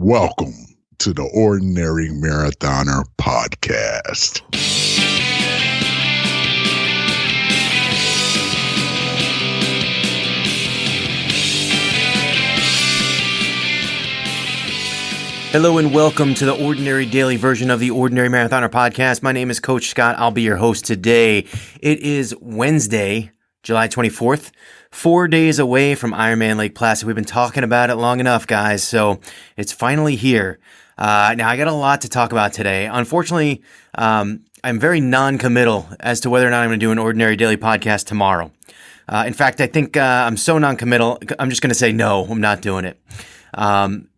Welcome to the Ordinary Marathoner Podcast. Hello and welcome to the ordinary daily version of the Ordinary Marathoner Podcast. My name is Coach Scott. I'll be your host today. It is Wednesday, July 24th, 4 days away from Ironman Lake Placid. We've been talking about it long enough, guys, so it's finally here. Now, I got a lot to talk about today. Unfortunately, I'm very non-committal as to whether or not I'm going to do an ordinary daily podcast tomorrow. In fact, I think I'm so non-committal, I'm just going to say no, I'm not doing it.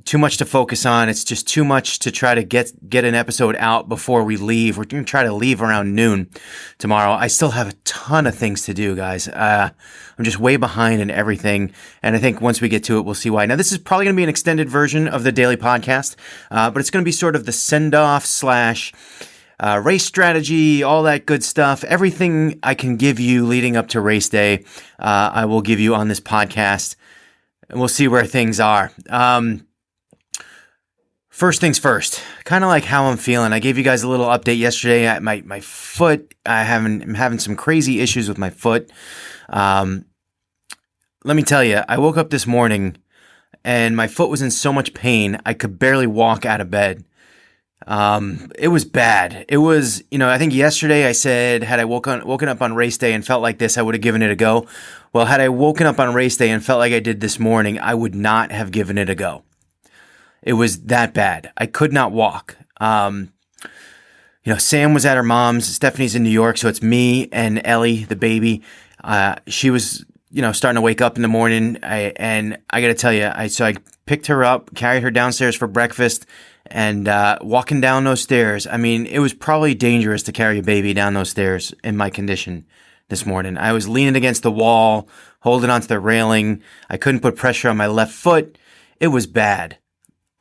Too much to focus on. It's just too much to try to get an episode out before we leave. We're going to try to leave around noon tomorrow. I still have a ton of things to do, guys. I'm just way behind in everything. And I think once we get to it, we'll see why. Now, this is probably going to be an extended version of the daily podcast, but it's going to be sort of the Sendoff / race strategy, all that good stuff. Everything I can give you leading up to race day, I will give you on this podcast. And we'll see where things are. First things first, kind of like how I'm feeling. I gave you guys a little update yesterday. My foot, I'm having some crazy issues with my foot. Let me tell you, I woke up this morning and my foot was in so much pain, I could barely walk out of bed. It was bad. It was, I think yesterday I said, had I woken up on race day and felt like this, I would have given it a go. Well, had I woken up on race day and felt like I did this morning, I would not have given it a go. It was that bad. I could not walk. Sam was at her mom's. Stephanie's in New York, so it's me and Ellie, the baby. She was, starting to wake up in the morning. And I got to tell you, so I picked her up, carried her downstairs for breakfast, and walking down those stairs. I mean, it was probably dangerous to carry a baby down those stairs in my condition this morning. I was leaning against the wall, holding onto the railing. I couldn't put pressure on my left foot. It was bad.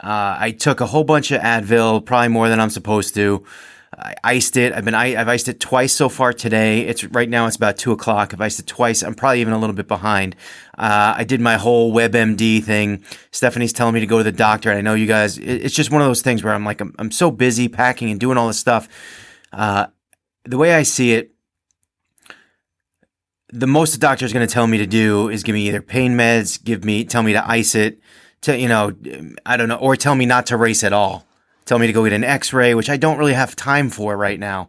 I took a whole bunch of Advil, probably more than I'm supposed to. I iced it. I've iced it twice so far today. Right now it's about 2:00. I've iced it twice. I'm probably even a little bit behind. I did my whole WebMD thing. Stephanie's telling me to go to the doctor. And I know you guys, it's just one of those things where I'm so busy packing and doing all this stuff. The way I see it, the most the doctor is going to tell me to do is give me either pain meds, tell me to ice it, I don't know, or tell me not to race at all. Tell me to go get an X-ray, which I don't really have time for right now.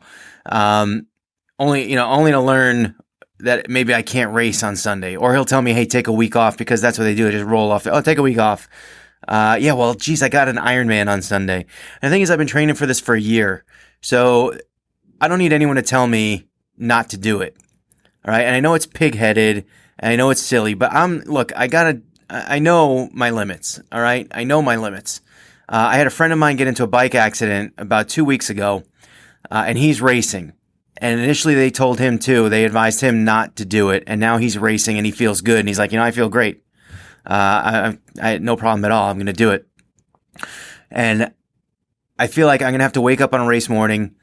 Only to learn that maybe I can't race on Sunday. Or he'll tell me, hey, take a week off, because that's what they do. They just roll off. Oh, take a week off. I got an Ironman on Sunday. And the thing is, I've been training for this for a year. So I don't need anyone to tell me not to do it. All right. And I know it's pig-headed and I know it's silly, but I know my limits. All right. I know my limits. I had a friend of mine get into a bike accident about 2 weeks ago, and he's racing. And initially they told him they advised him not to do it. And now he's racing and he feels good. And he's like, I feel great. I had no problem at all. I'm going to do it. And I feel like I'm going to have to wake up on a race morning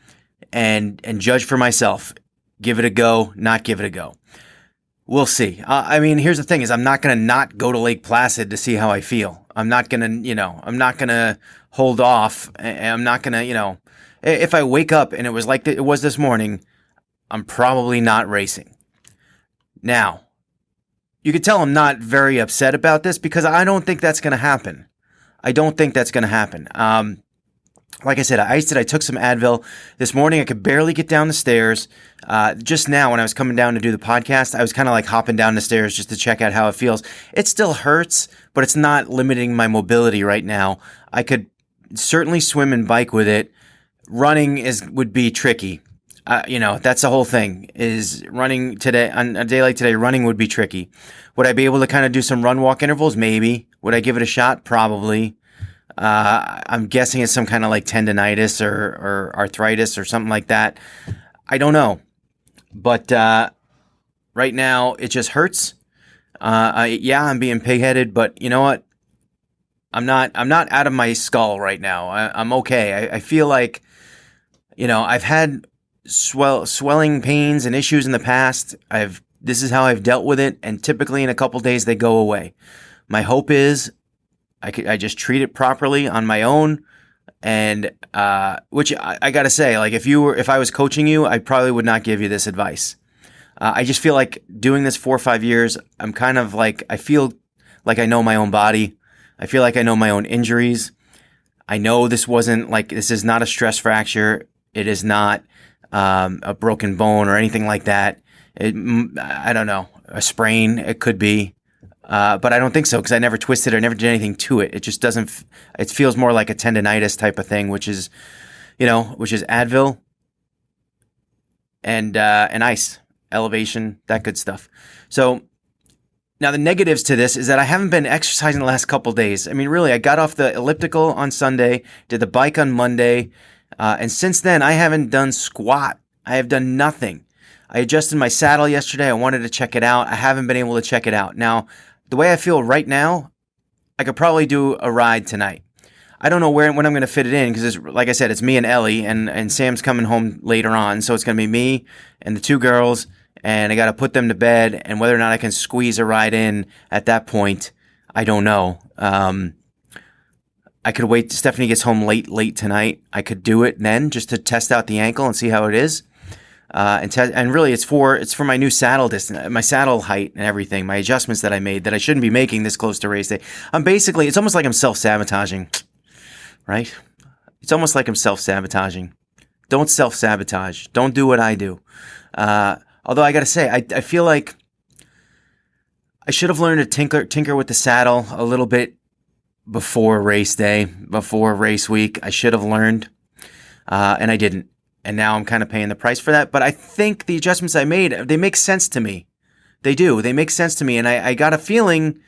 and judge for myself. Give it a go, not give it a go. We'll see. Here's the thing is I'm not going to not go to Lake Placid to see how I feel. I'm not going to, hold off. I'm not going to, if I wake up and it was like it was this morning, I'm probably not racing. Now, you could tell I'm not very upset about this because I don't think that's going to happen. Like I said, I iced it. I took some Advil. This morning, I could barely get down the stairs. Just now, when I was coming down to do the podcast, I was kind of like hopping down the stairs just to check out how it feels. It still hurts, but it's not limiting my mobility right now. I could certainly swim and bike with it. Running would be tricky. That's the whole thing, is running today, on a day like today, running would be tricky. Would I be able to kind of do some run-walk intervals? Maybe. Would I give it a shot? Probably. I'm guessing it's some kind of like tendonitis or arthritis or something like that. I don't know. But right now, it just hurts. I'm being pig-headed, but you know what? I'm not out of my skull right now. I'm okay. I feel like, I've had swelling pains and issues in the past. This is how I've dealt with it, and typically in a couple days they go away. My hope is I just treat it properly on my own. And which I gotta say, like if I was coaching you, I probably would not give you this advice. I just feel like doing this 4 or 5 years, I'm kind of like, I feel like I know my own body. I feel like I know my own injuries. I know this is not a stress fracture. It is not a broken bone or anything like that. I don't know, a sprain, it could be. But I don't think so because I never twisted or never did anything to it. It just doesn't, it feels more like a tendonitis type of thing, which is Advil and ice, elevation, that good stuff. So now the negatives to this is that I haven't been exercising the last couple days. I mean, really, I got off the elliptical on Sunday, did the bike on Monday, and since then I haven't done squat. I have done nothing. I adjusted my saddle yesterday. I wanted to check it out. I haven't been able to check it out. Now, the way I feel right now, I could probably do a ride tonight. I don't know when I'm going to fit it in because, like I said, it's me and Ellie, and Sam's coming home later on. So it's going to be me and the two girls, and I got to put them to bed. And whether or not I can squeeze a ride in at that point, I don't know. I could wait till Stephanie gets home late tonight. I could do it then just to test out the ankle and see how it is. And really it's for my new saddle distance, my saddle height and everything, my adjustments that I made that I shouldn't be making this close to race day. It's almost like I'm self-sabotaging, right? It's almost like I'm self-sabotaging. Don't self-sabotage. Don't do what I do. Although I got to say, I feel like I should have learned to tinker with the saddle a little bit before race day, before race week. I should have learned, and I didn't. And now I'm kind of paying the price for that. But I think the adjustments I made, they make sense to me. They do. They make sense to me. And I got a feeling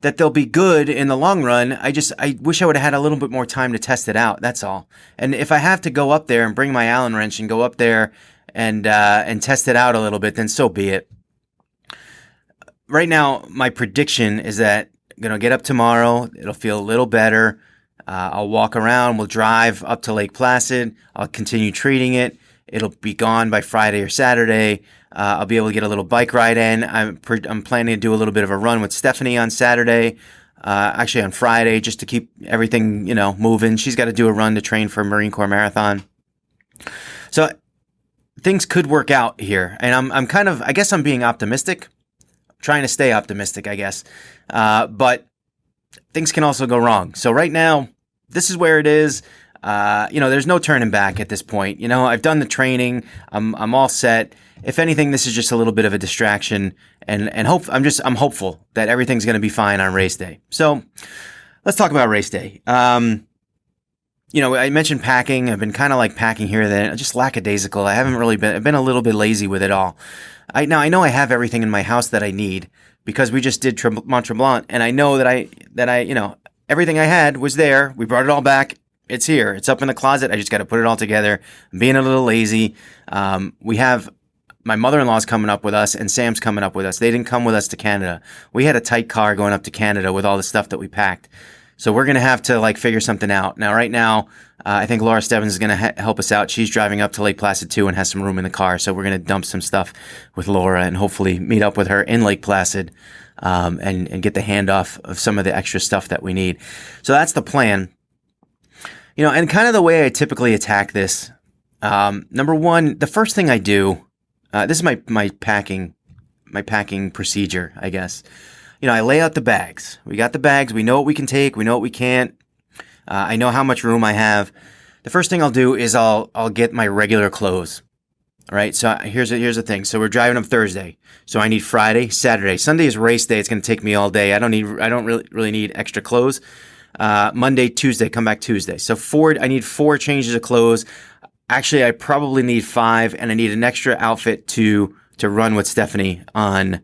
that they'll be good in the long run. I wish I would have had a little bit more time to test it out. That's all. And if I have to go up there and bring my Allen wrench and go up there and test it out a little bit, then so be it. Right now, my prediction is that I'm going to get up tomorrow. It'll feel a little better. I'll walk around. We'll drive up to Lake Placid. I'll continue treating it. It'll be gone by Friday or Saturday. I'll be able to get a little bike ride in. I'm planning to do a little bit of a run with Stephanie on Saturday. Actually on Friday, just to keep everything, moving. She's got to do a run to train for a Marine Corps marathon. So things could work out here. And I'm kind of, I guess I'm being optimistic. Trying to stay optimistic, I guess. But things can also go wrong. So right now, this is where it is. There's no turning back at this point. I've done the training. I'm all set. If anything, this is just a little bit of a distraction, and I'm hopeful that everything's going to be fine on race day. So let's talk about race day. I mentioned packing. I've been kind of like packing here and there, just lackadaisical. I've been a little bit lazy with it all. I know I have everything in my house that I need because we just did Mont Tremblant, and I know that everything I had was there. We brought it all back. It's here. It's up in the closet. I just got to put it all together. I'm being a little lazy. We have my mother-in-law's coming up with us, and Sam's coming up with us. They didn't come with us to Canada. We had a tight car going up to Canada with all the stuff that we packed. So we're going to have to figure something out. Now, right now, I think Laura Stebbins is going to help us out. She's driving up to Lake Placid too and has some room in the car. So we're going to dump some stuff with Laura and hopefully meet up with her in Lake Placid and get the handoff of some of the extra stuff that we need. So that's the plan. And kind of the way I typically attack this. Number one, the first thing I do, this is my packing procedure, I guess. I lay out the bags. We got the bags. We know what we can take. We know what we can't. I know how much room I have. The first thing I'll do is I'll get my regular clothes. All right. So here's the thing. So we're driving up Thursday. So I need Friday, Saturday. Sunday is race day. It's going to take me all day. I don't really need extra clothes. Monday, Tuesday, come back Tuesday. So I need 4 changes of clothes. Actually, I probably need 5, and I need an extra outfit to run with Stephanie on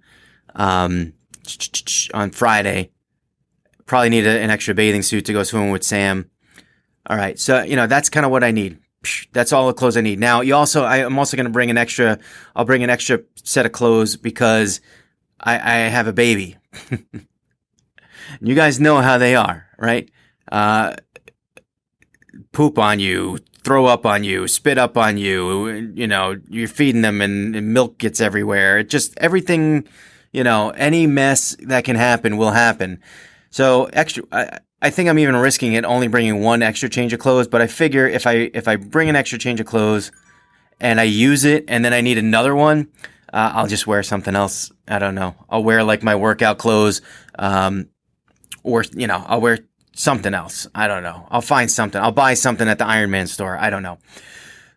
Friday. Probably need an extra bathing suit to go swimming with Sam. All right. So, that's kind of what I need. That's all the clothes I need. Now, I'm also going to bring I'll bring an extra set of clothes because I have a baby. You guys know how they are, right? Poop on you, throw up on you, spit up on you, you're feeding them and milk gets everywhere. It just, everything, any mess that can happen will happen. So extra, I think I'm even risking it only bringing one extra change of clothes. But I figure if I bring an extra change of clothes and I use it and then I need another one, I'll just wear something else. I don't know. I'll wear like my workout clothes, or I'll wear something else. I don't know. I'll find something. I'll buy something at the Ironman store. I don't know.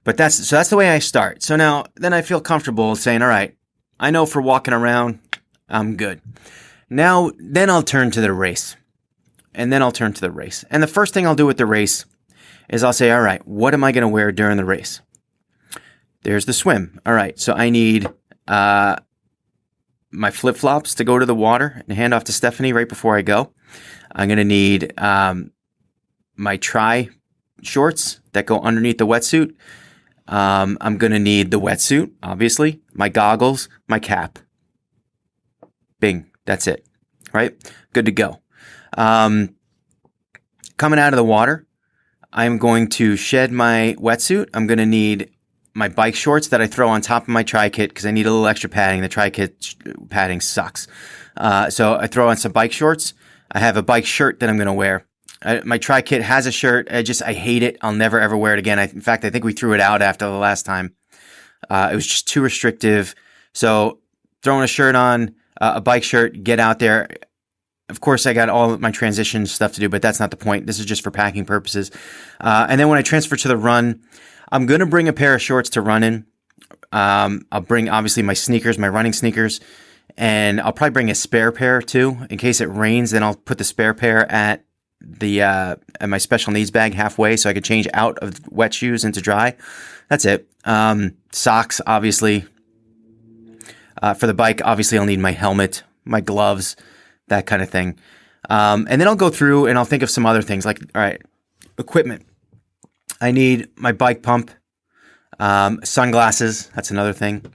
But that's the way I start. So now then I feel comfortable saying, all right, I know for walking around, I'm good. Now then I'll turn to the race. And the first thing I'll do with the race is I'll say, all right, what am I going to wear during the race? There's the swim. All right, so I need my flip-flops to go to the water and hand off to Stephanie right before I go. I'm going to need my tri shorts that go underneath the wetsuit. I'm going to need the wetsuit, obviously, my goggles, my cap. Bing, that's it, right? Good to go. Coming out of the water, I'm going to shed my wetsuit. I'm going to need my bike shorts that I throw on top of my tri-kit because I need a little extra padding. The tri-kit padding sucks. So I throw on some bike shorts. I have a bike shirt that I'm going to wear. My tri-kit has a shirt. I hate it. I'll never, ever wear it again. In fact, I think we threw it out after the last time. It was just too restrictive. So throwing a shirt on, a bike shirt, get out there. Of course, I got all of my transition stuff to do, but that's not the point. This is just for packing purposes. And then when I transfer to the run, I'm going to bring a pair of shorts to run in. I'll bring, obviously, my sneakers, my running sneakers, and I'll probably bring a spare pair, too. In case it rains, then I'll put the spare pair at my special needs bag halfway so I could change out of wet shoes into dry. That's it. Socks, obviously. For the bike, obviously, I'll need my helmet, my gloves, that kind of thing. And then I'll go through and I'll think of some other things like, all right, equipment. I need my bike pump, sunglasses. That's another thing.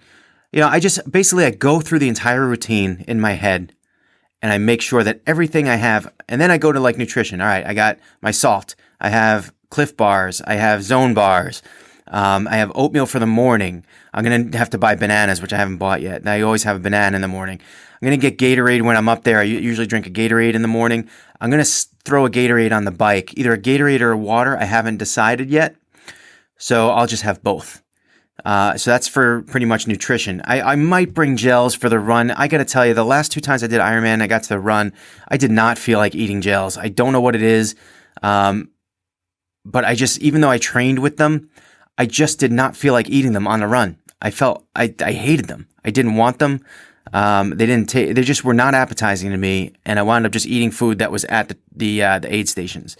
I go through the entire routine in my head and I make sure that everything I have, and then I go to like nutrition. All right, I got my salt. I have Cliff bars. I have Zone bars. I have oatmeal for the morning. I'm going to have to buy bananas, which I haven't bought yet. Now, I always have a banana in the morning. I'm going to get Gatorade when I'm up there. I usually drink a Gatorade in the morning. I'm going to throw a Gatorade on the bike, either a Gatorade or a water. I haven't decided yet. So I'll just have both. So that's for pretty much nutrition. I might bring gels for the run. I got to tell you, the last 2 times I did Ironman, I got to the run, I did not feel like eating gels. I don't know what it is. But even though I trained with them, I just did not feel like eating them on the run. I hated them. I didn't want them. They just were not appetizing to me. And I wound up just eating food that was at the aid stations.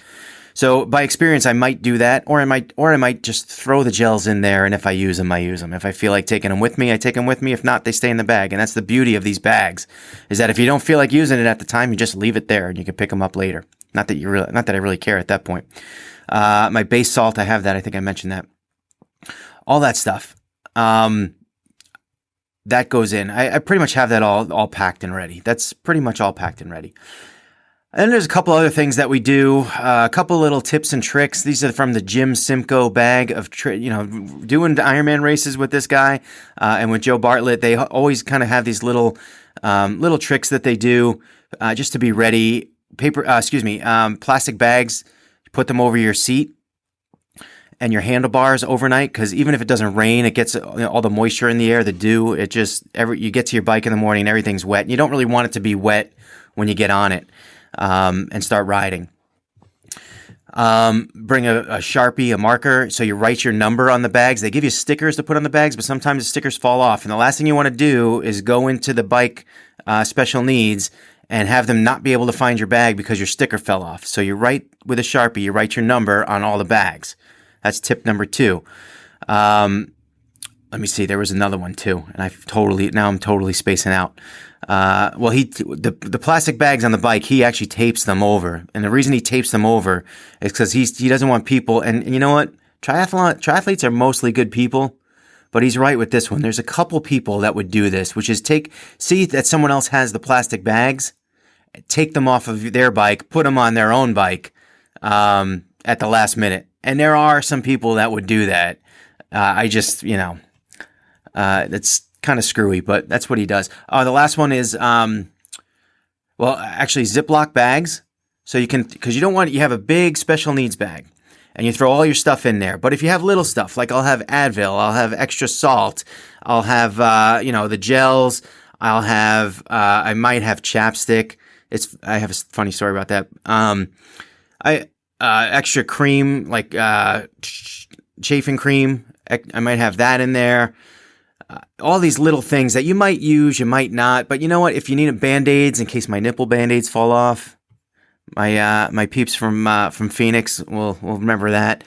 So by experience, I might do that, or I might just throw the gels in there. And if I use them, I use them. If I feel like taking them with me, I take them with me. If not, they stay in the bag. And that's the beauty of these bags, is that if you don't feel like using it at the time, you just leave it there and you can pick them up later. Not that I really care at that point. My base salt, I have that. I think I mentioned that. All that stuff. That goes in. I pretty much have that all packed and ready. That's pretty much all packed and ready. And there's a couple other things that we do, a couple little tips and tricks. These are from the Jim Simcoe bag of, doing Ironman races with this guy and with Joe Bartlett. They always kind of have these little tricks that they do just to be ready. Plastic bags, put them over your seat and your handlebars overnight, because even if it doesn't rain, it gets all the moisture in the air, the dew. You get to your bike in the morning and everything's wet. And you don't really want it to be wet when you get on it. And start riding. Bring a Sharpie, a marker, so you write your number on the bags. They give you stickers to put on the bags, but sometimes the stickers fall off. And the last thing you want to do is go into the bike special needs and have them not be able to find your bag because your sticker fell off. So you write with a Sharpie, you write your number on all the bags. That's tip number 2. Let me see. There was another one too, and I'm totally spacing out. The plastic bags on the bike, he actually tapes them over, and the reason he tapes them over is because he doesn't want people. And you know what? Triathletes are mostly good people, but he's right with this one. There's a couple people that would do this, which is see that someone else has the plastic bags, take them off of their bike, put them on their own bike at the last minute. And there are some people that would do that. That's kind of screwy, but that's what he does. The last one is, actually Ziploc bags So you can, because you have a big special needs bag and you throw all your stuff in there. But if you have little stuff, like I'll have Advil, I'll have extra salt, I'll have, the gels, I might have chapstick. I have a funny story about that. Extra cream, like chafing cream. I might have that in there. All these little things that you might use, you might not. But you know what? If you need Band-Aids in case my nipple Band-Aids fall off, my peeps from Phoenix will remember that.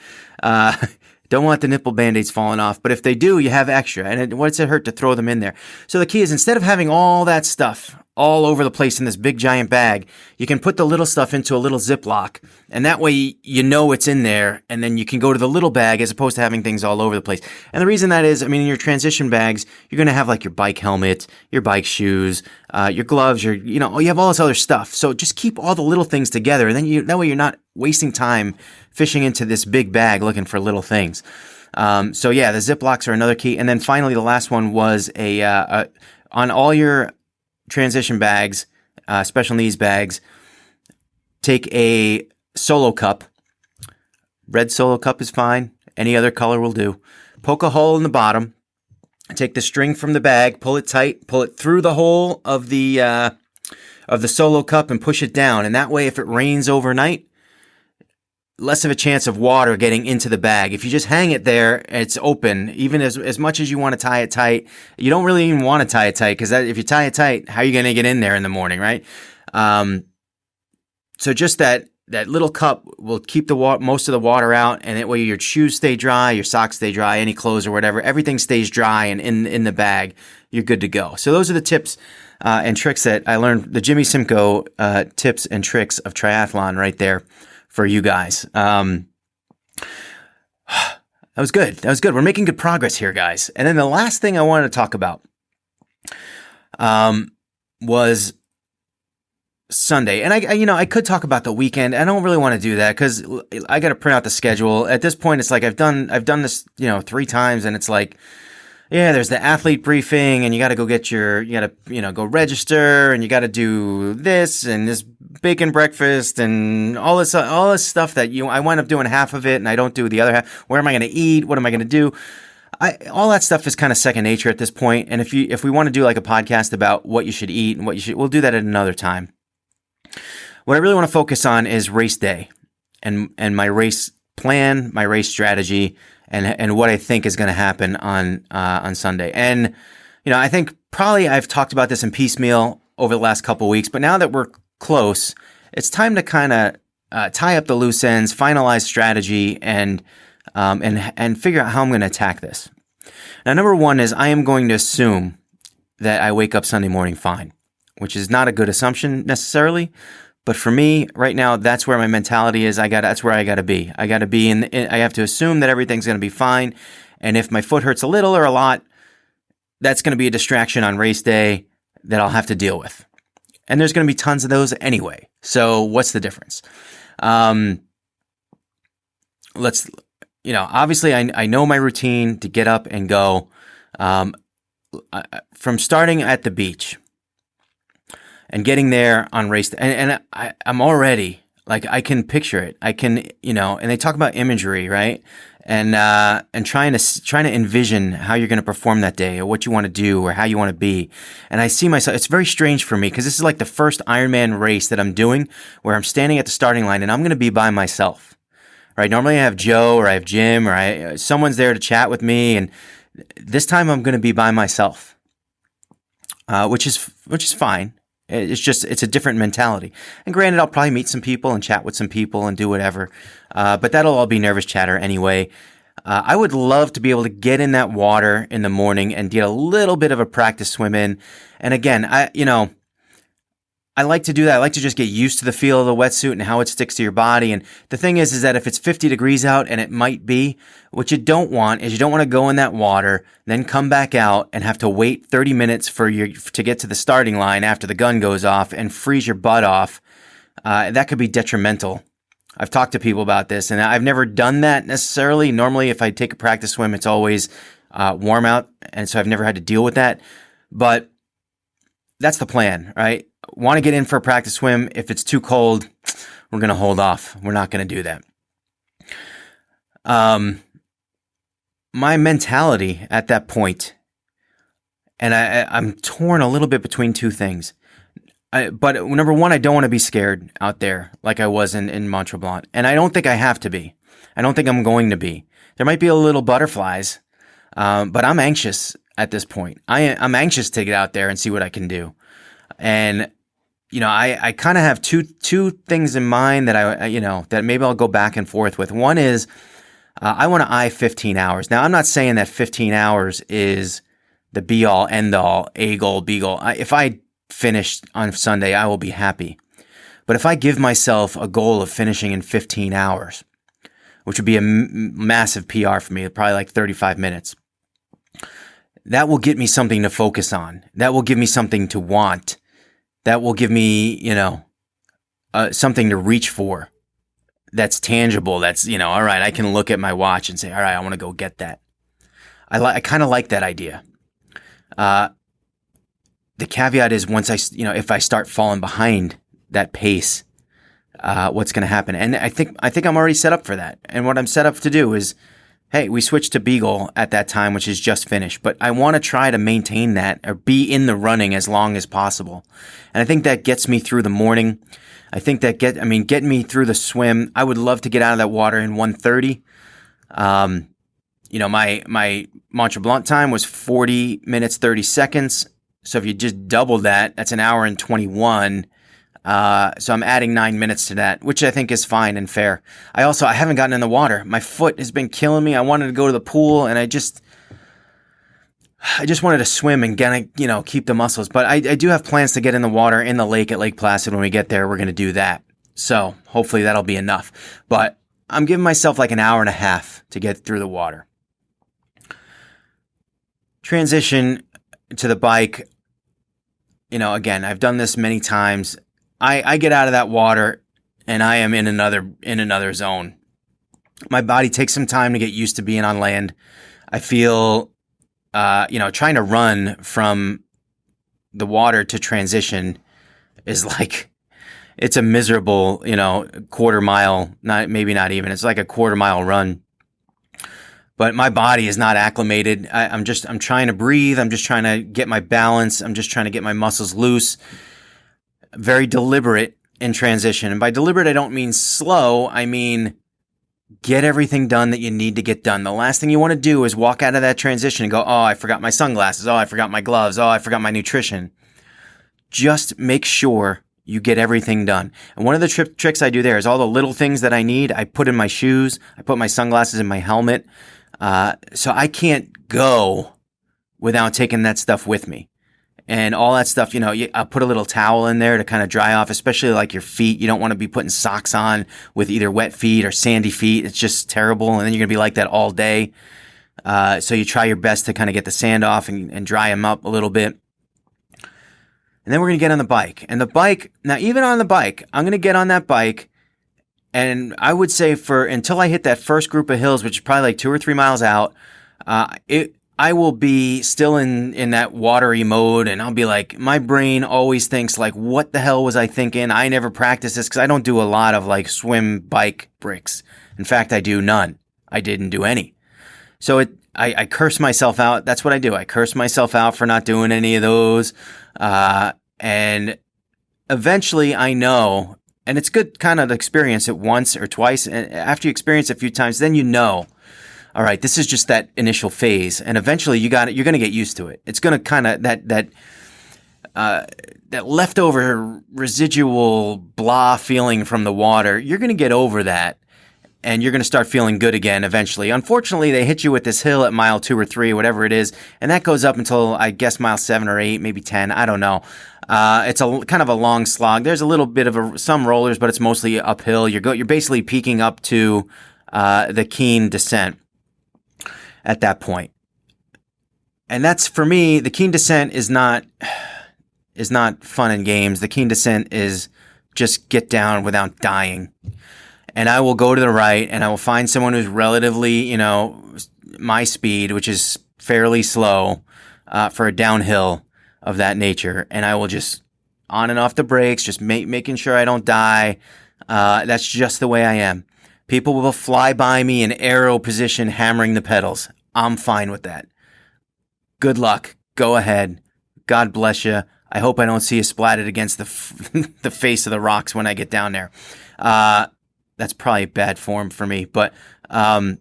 Don't want the nipple Band-Aids falling off. But if they do, you have extra. And what's it hurt to throw them in there? So the key is, instead of having all that stuff all over the place in this big giant bag, you can put the little stuff into a little Ziploc, and that way you know it's in there, and then you can go to the little bag as opposed to having things all over the place. And the reason that is, in your transition bags, you're going to have like your bike helmet, your bike shoes, your gloves, you have all this other stuff. So just keep all the little things together, and then that way you're not wasting time fishing into this big bag looking for little things. The Ziplocs are another key. And then finally, the last one was on all your transition bags, special needs bags, take a Solo cup. Red Solo cup is fine. Any other color will do. Poke a hole in the bottom. Take the string from the bag, pull it tight, pull it through the hole of the Solo cup and push it down. And that way, if it rains overnight, less of a chance of water getting into the bag. If you just hang it there, it's open. Even as much as you want to tie it tight, you don't really even want to tie it tight, because if you tie it tight, how are you going to get in there in the morning, right? So just that little cup will keep most of the water out, and that way your shoes stay dry, your socks stay dry, any clothes or whatever, everything stays dry and in the bag. You're good to go. So those are the tips and tricks that I learned, the Jimmy Simcoe tips and tricks of triathlon right there for you guys. That was good. We're making good progress here, guys. And then the last thing I wanted to talk about was Sunday. And I could talk about the weekend. I don't really want to do that because I got to print out the schedule. At this point, it's like I've done this, 3 times, and it's like, yeah, there's the athlete briefing, and you got to go go register, and you got to do this and this bacon breakfast and all this stuff that I wind up doing half of it, and I don't do the other half. Where am I going to eat? What am I going to do? All that stuff is kind of second nature at this point. And if we want to do like a podcast about what you should eat and we'll do that at another time. What I really want to focus on is race day and my race plan, my race strategy, and what I think is going to happen on Sunday. And I think probably I've talked about this in piecemeal over the last couple of weeks, but now that we're close, it's time to kind of tie up the loose ends, finalize strategy, and figure out how I'm going to attack this. Now, number one is I am going to assume that I wake up Sunday morning fine, which is not a good assumption necessarily. But for me, right now, that's where my mentality is. That's where I got to be. I got to be I have to assume that everything's going to be fine. And if my foot hurts a little or a lot, that's going to be a distraction on race day that I'll have to deal with. And there's going to be tons of those anyway. So what's the difference? Obviously I know my routine to get up and go, from starting at the beach and getting there on race day. And I'm already like, I can picture it. I can, and they talk about imagery, right? And trying to envision how you're going to perform that day or what you want to do or how you want to be. And I see myself, it's very strange for me because this is like the first Ironman race that I'm doing where I'm standing at the starting line and I'm going to be by myself, right? Normally I have Joe or I have Jim or someone's there to chat with me. And this time I'm going to be by myself, which is fine. It's a different mentality. And granted, I'll probably meet some people and chat with some people and do whatever. But that'll all be nervous chatter anyway. I would love to be able to get in that water in the morning and get a little bit of a practice swim in. And again, I like to do that. I like to just get used to the feel of the wetsuit and how it sticks to your body. And the thing is that if it's 50 degrees out, and it might be, what you don't want is you don't want to go in that water, then come back out and have to wait 30 minutes to get to the starting line after the gun goes off and freeze your butt off. That could be detrimental. I've talked to people about this, and I've never done that necessarily. Normally, if I take a practice swim, it's always warm out, and so I've never had to deal with that. But that's the plan, right? Want to get in for a practice swim. If it's too cold, we're going to hold off. We're not going to do that. My mentality at that point, and I'm torn a little bit between two things. But number one, I don't want to be scared out there like I was in Mont Tremblant. And I don't think I have to be. I don't think I'm going to be. There might be a little butterflies, but I'm anxious at this point. I'm anxious to get out there and see what I can do. And, I kind of have two things in mind that that maybe I'll go back and forth with. One is I want to eye 15 hours. Now, I'm not saying that 15 hours is the be-all, end-all, A-goal, B-goal. If I finish on Sunday, I will be happy. But if I give myself a goal of finishing in 15 hours, which would be a massive PR for me, probably like 35 minutes, that will get me something to focus on. That will give me something to want. That will give me, something to reach for. That's tangible. That's, all right, I can look at my watch and say, all right, I want to go get that. I kind of like that idea. The caveat is once if I start falling behind that pace, what's going to happen? And I think I'm already set up for that. And what I'm set up to do is, hey, we switched to B-goal at that time, which is just finished, but I want to try to maintain that or be in the running as long as possible. And I think that gets me through the morning. I think that getting me through the swim. I would love to get out of that water in 1:30. My Mont Tremblant time was 40 minutes, 30 seconds. So if you just double that, that's an hour and 21. So I'm adding 9 minutes to that, which I think is fine and fair. I haven't gotten in the water. My foot has been killing me. I wanted to go to the pool and I just wanted to swim and keep the muscles. But I do have plans to get in the water in the lake at Lake Placid. When we get there, we're going to do that. So hopefully that'll be enough. But I'm giving myself like an hour and a half to get through the water. Transition to the bike. Again, I've done this many times. I get out of that water and I am in another zone. My body takes some time to get used to being on land. I feel, trying to run from the water to transition is like, it's a miserable, quarter mile, maybe not even. It's like a quarter mile run. But my body is not acclimated. I'm trying to breathe. I'm just trying to get my balance. I'm just trying to get my muscles loose. Very deliberate in transition. And by deliberate, I don't mean slow. I mean, get everything done that you need to get done. The last thing you want to do is walk out of that transition and go, oh, I forgot my sunglasses. Oh, I forgot my gloves. Oh, I forgot my nutrition. Just make sure you get everything done. And one of the tricks I do there is all the little things that I need, I put in my shoes. I put my sunglasses in my helmet. So I can't go without taking that stuff with me. And all that stuff, I'll put a little towel in there to kind of dry off, especially like your feet. You don't want to be putting socks on with either wet feet or sandy feet. It's just terrible. And then you're going to be like that all day. So you try your best to kind of get the sand off and dry them up a little bit. And then we're going to get on the bike. And the bike, now even on the bike, I'm going to get on that bike. And I would say until I hit that first group of hills, which is probably like 2 or 3 miles out, I will be still in that watery mode, and I'll be like, my brain always thinks like, what the hell was I thinking? I never practice this because I don't do a lot of like swim bike bricks. In fact, I do none. I didn't do any. So I curse myself out. That's what I do. I curse myself out for not doing any of those. And eventually I know, and it's good kind of to experience it once or twice. And after you experience it a few times, then all right, this is just that initial phase, and eventually you're going to get used to it. It's going to kind of that leftover residual blah feeling from the water. You're going to get over that, and you're going to start feeling good again eventually. Unfortunately, they hit you with this hill at mile 2 or 3, whatever it is, and that goes up until I guess mile 7 or 8, maybe 10. I don't know. It's a kind of a long slog. There's a little bit of some rollers, but it's mostly uphill. You're basically peaking up to the Keene descent at that point. And that's, for me, the Keene descent is not fun and games. The Keene descent is just get down without dying. And I will go to the right and I will find someone who's relatively, my speed, which is fairly slow for a downhill of that nature. And I will just on and off the brakes, just making sure I don't die. That's just the way I am. People will fly by me in aero position, hammering the pedals. I'm fine with that. Good luck. Go ahead. God bless you. I hope I don't see you splatted against the the face of the rocks when I get down there. That's probably bad form for me. But no,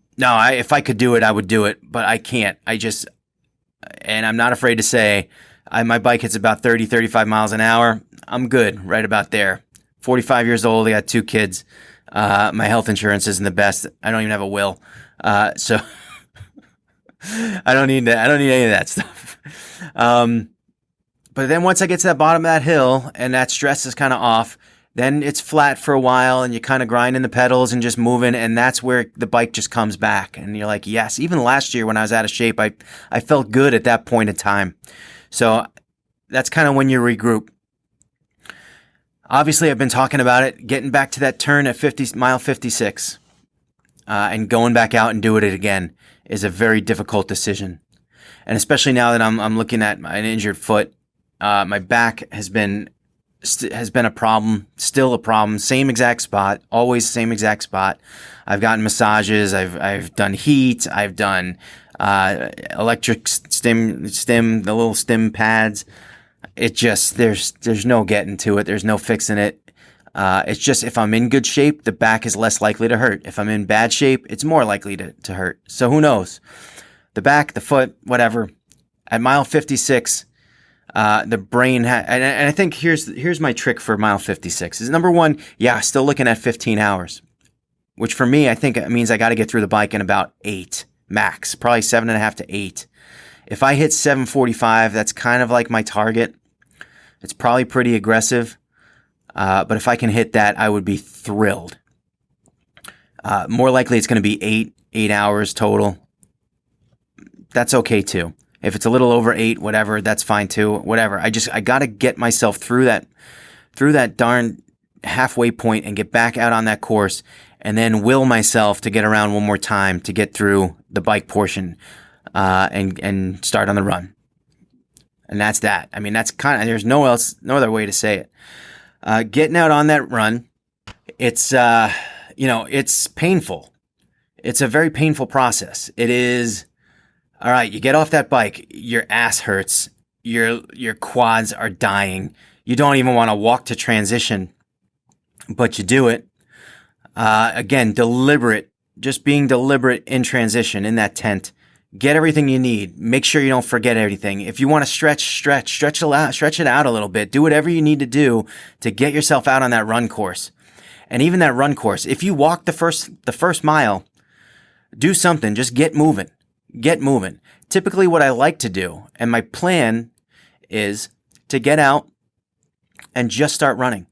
if I could do it, I would do it. But I can't. And I'm not afraid to say, my bike hits about 30, 35 miles an hour. I'm good right about there. 45 years old. I got 2 kids. My health insurance isn't the best. I don't even have a will. So I don't need that. I don't need any of that stuff. But then once I get to the bottom of that hill and that stress is kind of off, then it's flat for a while and you kind of grinding the pedals and just moving. And that's where the bike just comes back. And you're like, yes, even last year when I was out of shape, I felt good at that point in time. So that's kind of when you regroup. Obviously, I've been talking about it, getting back to that turn at mile 56 and going back out and doing it again is a very difficult decision. And especially now that I'm looking at an injured foot, my back has been a problem, still a problem, same exact spot, always same exact spot. I've gotten massages, I've done heat, I've done electric stim, the little stim pads. It just, there's no getting to it. There's no fixing it. It's just, if I'm in good shape, the back is less likely to hurt. If I'm in bad shape, it's more likely to hurt. So who knows? The back, the foot, whatever. At mile 56, the brain, and I think here's my trick for mile 56 is, number one, still looking at 15 hours, which for me, I think it means I got to get through the bike in about 8 max, probably 7.5 to 8. If I hit 7:45, that's kind of like my target. It's probably pretty aggressive. But if I can hit that, I would be thrilled. More likely it's going to be 8 hours total. That's okay too. If it's a little over 8, whatever, that's fine too. Whatever. I got to get myself through that darn halfway point and get back out on that course, and then will myself to get around one more time to get through the bike portion. And start on the run. And that's that. I mean, that's kind of, there's no other way to say it. Getting out on that run, it's, it's painful. It's a very painful process. It is, all right, you get off that bike, your ass hurts, your quads are dying. You don't even want to walk to transition, but you do it. Again, just being deliberate in transition in that tent. Get everything you need. Make sure you don't forget everything. If you want to stretch it out a little bit. Do whatever you need to do to get yourself out on that run course. And even that run course, if you walk the first mile, do something. Just get moving. Get moving. Typically what I like to do, and my plan is to get out and just start running.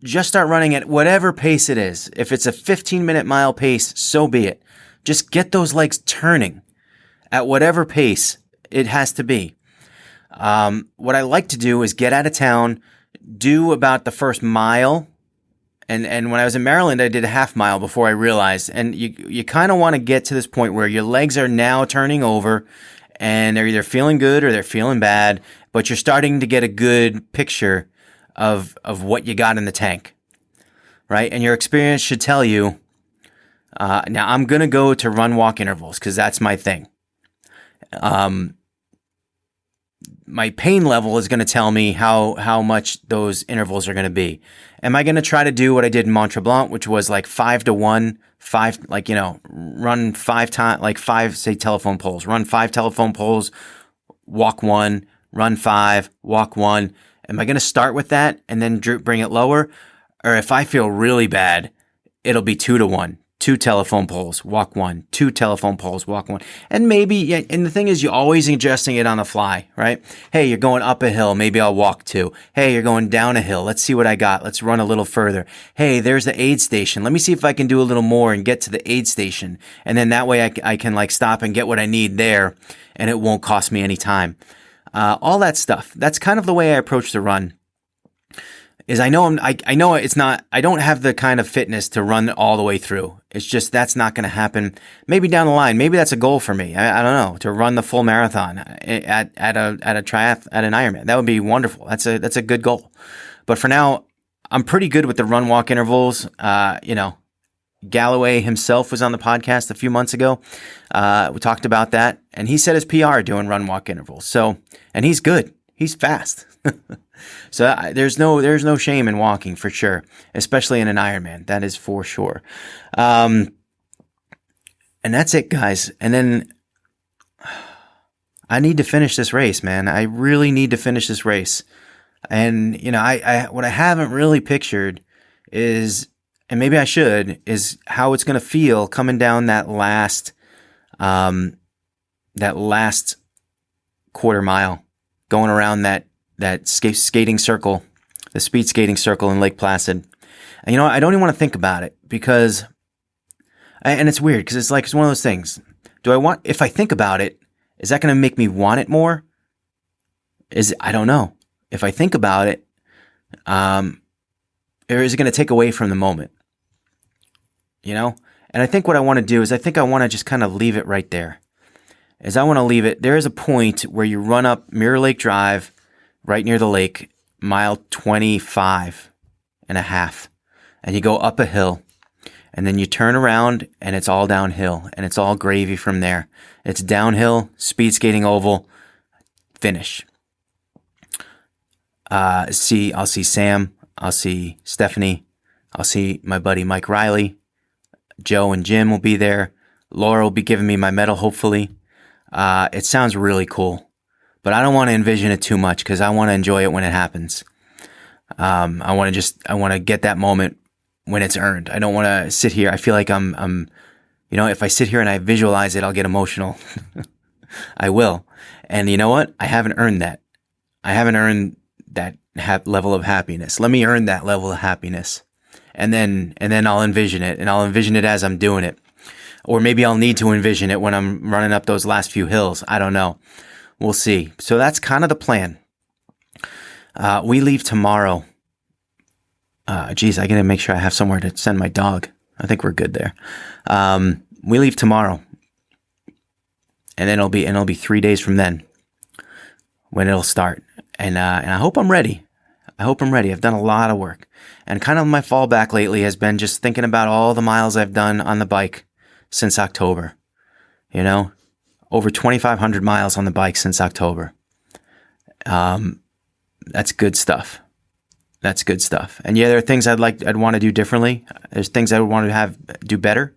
Just start running at whatever pace it is. If it's a 15-minute mile pace, so be it. Just get those legs turning at whatever pace it has to be. What I like to do is get out of town, do about the first mile. And when I was in Maryland, I did a half mile before I realized. And you kind of want to get to this point where your legs are now turning over and they're either feeling good or they're feeling bad, but you're starting to get a good picture of what you got in the tank, right? And your experience should tell you, now I'm going to go to run walk intervals because that's my thing. My pain level is going to tell me how much those intervals are going to be. Am I going to try to do what I did in Mont Tremblant, which was like 5 to 1, run 5 times, like 5, say, telephone poles, run 5 telephone poles, walk 1, run 5, walk 1. Am I going to start with that and then bring it lower? Or if I feel really bad, it'll be 2 to 1. 2 telephone poles, walk 1, 2 telephone poles, walk 1. And maybe, and the thing is, you're always adjusting it on the fly, right? Hey, you're going up a hill. Maybe I'll walk 2. Hey, you're going down a hill. Let's see what I got. Let's run a little further. Hey, there's the aid station. Let me see if I can do a little more and get to the aid station. And then that way I can like stop and get what I need there and it won't cost me any time. All that stuff. That's kind of the way I approach the run. Is I know it's not, I don't have the kind of fitness to run all the way through. It's just, that's not going to happen. Maybe down the line, maybe that's a goal for me. I don't know, to run the full marathon at a triath, at an Ironman. That would be wonderful. That's a good goal. But for now, I'm pretty good with the run walk intervals. Galloway himself was on the podcast a few months ago. We talked about that, and he set his PR doing run walk intervals. So, and he's good. He's fast. So there's no shame in walking for sure, especially in an Ironman. That is for sure. And that's it, guys. And then I need to finish this race, man. I really need to finish this race. And I what I haven't really pictured is, and maybe I should, is how it's going to feel coming down that last quarter mile, going around that skating circle, the speed skating circle in Lake Placid. And I don't even want to think about it because, and it's weird because it's one of those things. If I think about it, is that going to make me want it more? I don't know. If I think about it, or is it going to take away from the moment? And I think what I want to do is I want to just kind of leave it right there. I want to leave it. There is a point where you run up Mirror Lake Drive right near the lake, mile 25 and a half, and you go up a hill, and then you turn around and it's all downhill, and it's all gravy from there. It's downhill, speed skating oval, finish. I'll see Sam, I'll see Stephanie, I'll see my buddy Mike Riley, Joe and Jim will be there. Laura will be giving me my medal, hopefully. It sounds really cool, but I don't want to envision it too much because I want to enjoy it when it happens. I want to get that moment when it's earned. I don't want to sit here. I feel like if I sit here and I visualize it, I'll get emotional. I will. And you know what? I haven't earned that. I haven't earned that level of happiness. Let me earn that level of happiness. And then I'll envision it, and I'll envision it as I'm doing it. Or maybe I'll need to envision it when I'm running up those last few hills. I don't know. We'll see. So that's kind of the plan. We leave tomorrow. I gotta make sure I have somewhere to send my dog. I think we're good there. We leave tomorrow. And then it'll be 3 days from then when it'll start. And I hope I'm ready. I've done a lot of work. And kind of my fallback lately has been just thinking about all the miles I've done on the bike since October. Over 2,500 miles on the bike since October. That's good stuff. And yeah, there are things I'd want to do differently. There's things I would want to do better.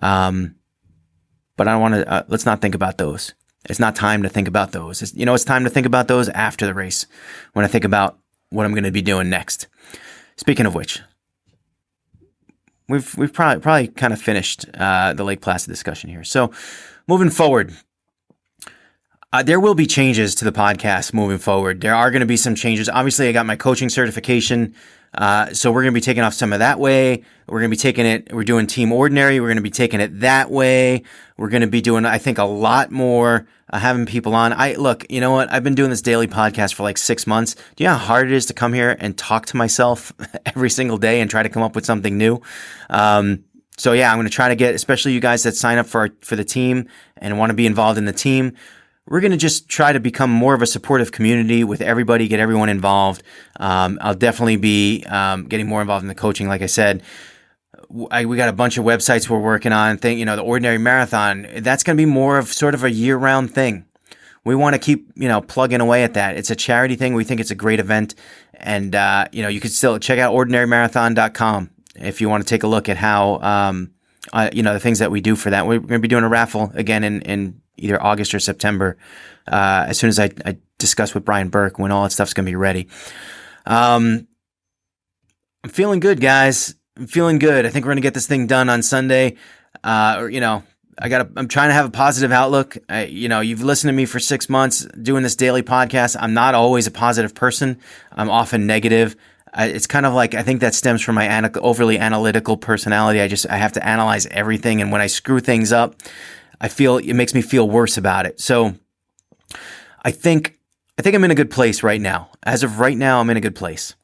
But I don't want to, let's not think about those. It's not time to think about those. It's time to think about those after the race when I think about what I'm going to be doing next. Speaking of which, we've probably kind of finished the Lake Placid discussion here. So moving forward, there will be changes to the podcast moving forward. There are going to be some changes. Obviously, I got my coaching certification, so we're going to be taking off some of that way. We're going to be we're doing Team Ordinary. We're going to be taking it that way. We're going to be doing, I think, a lot more, having people on. Look, you know what? I've been doing this daily podcast for like 6 months. Do you know how hard it is to come here and talk to myself every single day and try to come up with something new? So yeah, I'm going to try to get, especially you guys that sign up for the team and want to be involved in the team. We're going to just try to become more of a supportive community with everybody, get everyone involved. I'll definitely be getting more involved in the coaching. Like I said, we got a bunch of websites we're working on. The Ordinary Marathon, that's going to be more of sort of a year-round thing. We want to keep, plugging away at that. It's a charity thing. We think it's a great event. And, you can still check out ordinarymarathon.com if you want to take a look at how, the things that we do for that. We're going to be doing a raffle again in either August or September, as soon as I discuss with Brian Burke when all that stuff's going to be ready. I'm feeling good, guys. I'm feeling good. I think we're going to get this thing done on Sunday. I'm trying to have a positive outlook. You've listened to me for 6 months doing this daily podcast. I'm not always a positive person. I'm often negative. It's kind of like, I think that stems from my overly analytical personality. I have to analyze everything. And when I screw things up, it makes me feel worse about it. So I think I'm in a good place right now. As of right now, I'm in a good place.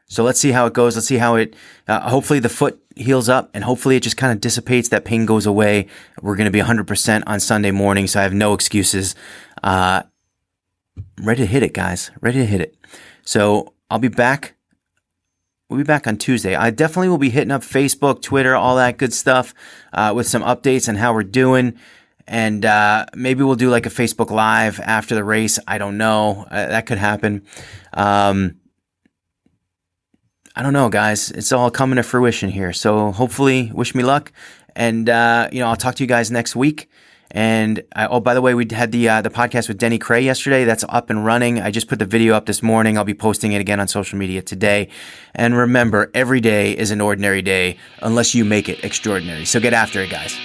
So let's see how it goes. Let's see how hopefully the foot heals up and hopefully it just kind of dissipates. That pain goes away. We're going to be 100% on Sunday morning. So I have no excuses. Ready to hit it, guys. Ready to hit it. So I'll be back We'll be back on Tuesday. I definitely will be hitting up Facebook, Twitter, all that good stuff with some updates on how we're doing. And maybe we'll do like a Facebook Live after the race. I don't know. That could happen. I don't know, guys. It's all coming to fruition here. So hopefully, wish me luck. And, I'll talk to you guys next week. And by the way, we had the podcast with Denny Cray yesterday. That's up and running. I just put the video up this morning. I'll be posting it again on social media today. And remember, every day is an ordinary day unless you make it extraordinary. So get after it, guys.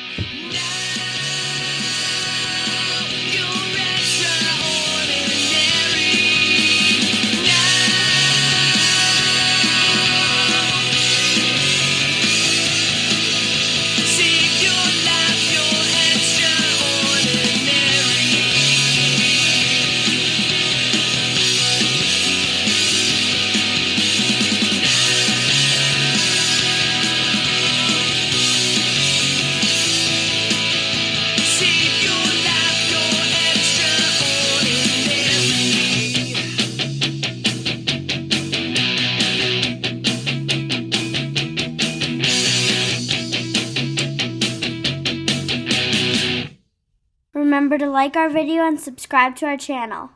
Remember to like our video and subscribe to our channel.